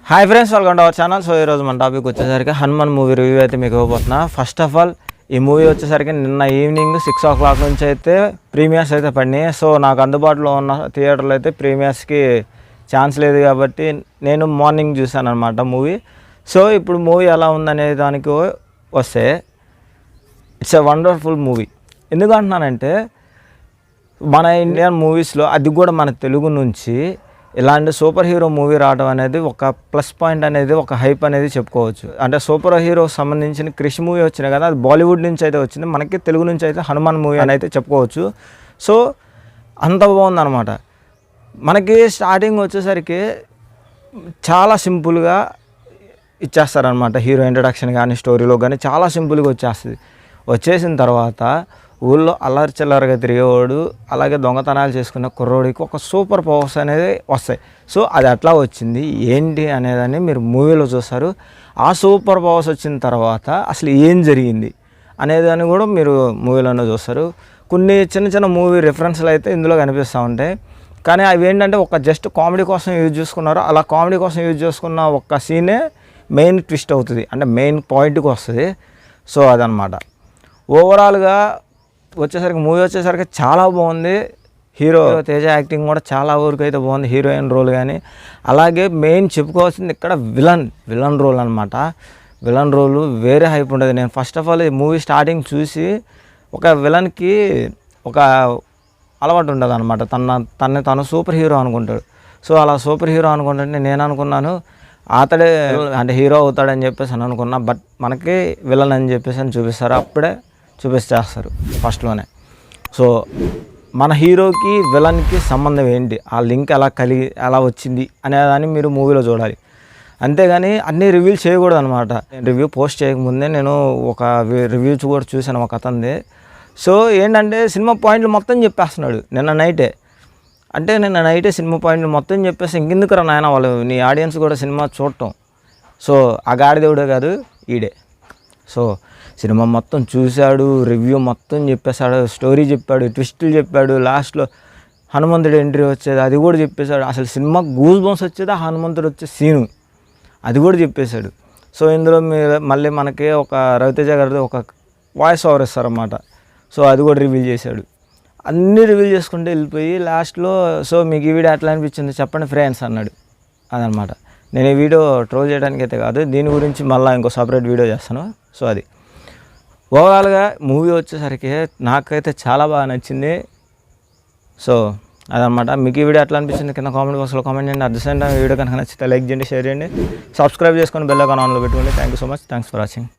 Hi friends, welcome to our channel. So ఈరోజు మన topic వచ్చేసరికి హనుమాన్ మూవీ రివ్యూ అయితే మీకు ఇవ్వబోతున్నా. ఫస్ట్ ఆఫ్ ఆల్ ఈ మూవీ వచ్చేసరికి నిన్న ఈవినింగ్ 6 o'clock నుంచి అయితే ప్రీమియర్స్ అయితే పడినాయి. సో నాకు అందుబాటులో ఉన్న థియేటర్లో అయితే ప్రీమియర్స్కి ఛాన్స్ లేదు కాబట్టి నేను మార్నింగ్ చూశాను అనమాట మూవీ. సో ఇప్పుడు మూవీ ఎలా ఉందనే దానికి వస్తే ఇట్స్ ఎ వండర్ఫుల్ మూవీ. ఎందుకంటున్నానంటే మన ఇండియన్ మూవీస్లో అది కూడా మన తెలుగు నుంచి ఇలాంటి సూపర్ హీరో మూవీ రావడం అనేది ఒక ప్లస్ పాయింట్ అనేది, ఒక హైప్ అనేది చెప్పుకోవచ్చు. అంటే సూపర్ హీరో సంబంధించిన క్రిష్ మూవీ వచ్చినాయి కదా, అది బాలీవుడ్ నుంచి అయితే వచ్చింది, మనకి తెలుగు నుంచి అయితే హనుమాన్ మూవీ అని అయితే చెప్పుకోవచ్చు. సో అంత బాగుందన్నమాట. మనకి స్టార్టింగ్ వచ్చేసరికి చాలా సింపుల్గా ఇచ్చేస్తారనమాట. హీరో ఇంట్రడక్షన్ కానీ స్టోరీలో కానీ చాలా సింపుల్గా వచ్చేసిన తర్వాత ఊళ్ళో అల్లరి చిల్లరగా తిరిగేవాడు, అలాగే దొంగతనాలు చేసుకున్న కుర్రోడికి ఒక సూపర్ పవర్స్ అనేది వస్తాయి. సో అది ఎట్లా వచ్చింది ఏంటి అనేదాన్ని మీరు మూవీలో చూస్తారు. ఆ సూపర్ పవర్స్ వచ్చిన తర్వాత అసలు ఏం జరిగింది అనేదాన్ని కూడా మీరు మూవీలోనే చూస్తారు. కొన్ని చిన్న చిన్న మూవీ రిఫరెన్స్లు అయితే ఇందులో కనిపిస్తూ ఉంటాయి. కానీ అవి ఏంటంటే ఒక జస్ట్ కామెడీ కోసం యూజ్ చేసుకున్నారు. అలా కామెడీ కోసం యూజ్ చేసుకున్న ఒక్క సీనే మెయిన్ ట్విస్ట్ అవుతుంది, అంటే మెయిన్ పాయింట్కి వస్తుంది. సో అదనమాట. ఓవరాల్గా వచ్చేసరికి మూవీ వచ్చేసరికి చాలా బాగుంది. హీరో తేజ యాక్టింగ్ కూడా చాలా వరకు అయితే బాగుంది, హీరోయిన్ రోల్ కానీ. అలాగే మెయిన్ చెప్పుకోవాల్సింది ఇక్కడ విలన్ రోల్ అనమాట. విలన్ రోల్ వేరే హైప్ ఉంటుంది. నేను ఫస్ట్ ఆఫ్ ఆల్ ఈ మూవీ స్టార్టింగ్ చూసి ఒక విలన్కి ఒక అలవాటు ఉంటుంది అనమాట, తనని తను సూపర్ హీరో అనుకుంటాడు. సో అలా సూపర్ హీరో అనుకుంటుంటే నేను అనుకున్నాను అతడే అంటే హీరో అవుతాడని చెప్పేసి అని అనుకున్నా. బట్ మనకి విలన్ అని చెప్పేసి అని చూపిస్తారు, అప్పుడే చూపిస్తేస్తారు ఫస్ట్లోనే. సో మన హీరోకి విలన్కి సంబంధం ఏంటి, ఆ లింక్ ఎలా వచ్చింది అనేదాన్ని మీరు మూవీలో చూడాలి. అంతేగాని అన్నీ రివ్యూలు చేయకూడదు అనమాట. రివ్యూ పోస్ట్ చేయకముందే నేను ఒక రివ్యూ కూడా చూశాను ఒక అతనిది. సో ఏంటంటే సినిమా పాయింట్లు మొత్తం చెప్పేస్తున్నాడు నిన్న నైటే సినిమా పాయింట్లు మొత్తం చెప్పేసి ఇంకెందుకు రా నాయన వాళ్ళు నీ ఆడియన్స్ కూడా సినిమా చూడటం. సో ఆ గాడిదేవుడే కాదు ఈడే. సో సినిమా మొత్తం చూశాడు, రివ్యూ మొత్తం చెప్పేశాడు, స్టోరీ చెప్పాడు, ట్విస్టులు చెప్పాడు, లాస్ట్లో హనుమంతుడు ఎంట్రీ వచ్చేది అది కూడా చెప్పేశాడు. అసలు సినిమా గూస్ బంప్స్ వచ్చేది ఆ హనుమంతుడు వచ్చే సీను అది కూడా చెప్పేశాడు. సో ఇందులో మళ్ళీ మనకి ఒక రవితేజ గారిది ఒక వాయిస్ ఓవర్ ఇస్తారన్నమాట. సో అది కూడా రివీల్ చేశాడు. అన్నీ రివీల్ చేసుకుంటూ వెళ్ళిపోయి లాస్ట్లో సో మీకు ఈ వీడియో ఎట్లా అనిపించింది చెప్పండి ఫ్రెండ్స్ అన్నాడు. అదనమాట. నేను ఈ వీడియో ట్రోల్ చేయడానికి అయితే కాదు, దీని గురించి మళ్ళీ ఇంకో సపరేట్ వీడియో చేస్తాను. సో అది ఓవరాల్గా మూవీ వచ్చేసరికి నాకైతే చాలా బాగా నచ్చింది. సో అదనమాట. మీకు ఈ వీడియో ఎట్లా అనిపించింది కింద కామెంట్ బాక్స్లో కామెంట్ చేయండి. At the same time video కనుక నచ్చితే లైక్ చేయండి, షేర్ చేయండి, సబ్స్క్రైబ్ చేసుకొని బెల్ ఐకాన్ ఆన్లో పెట్టుకోండి. Thank you so much. Thanks for watching.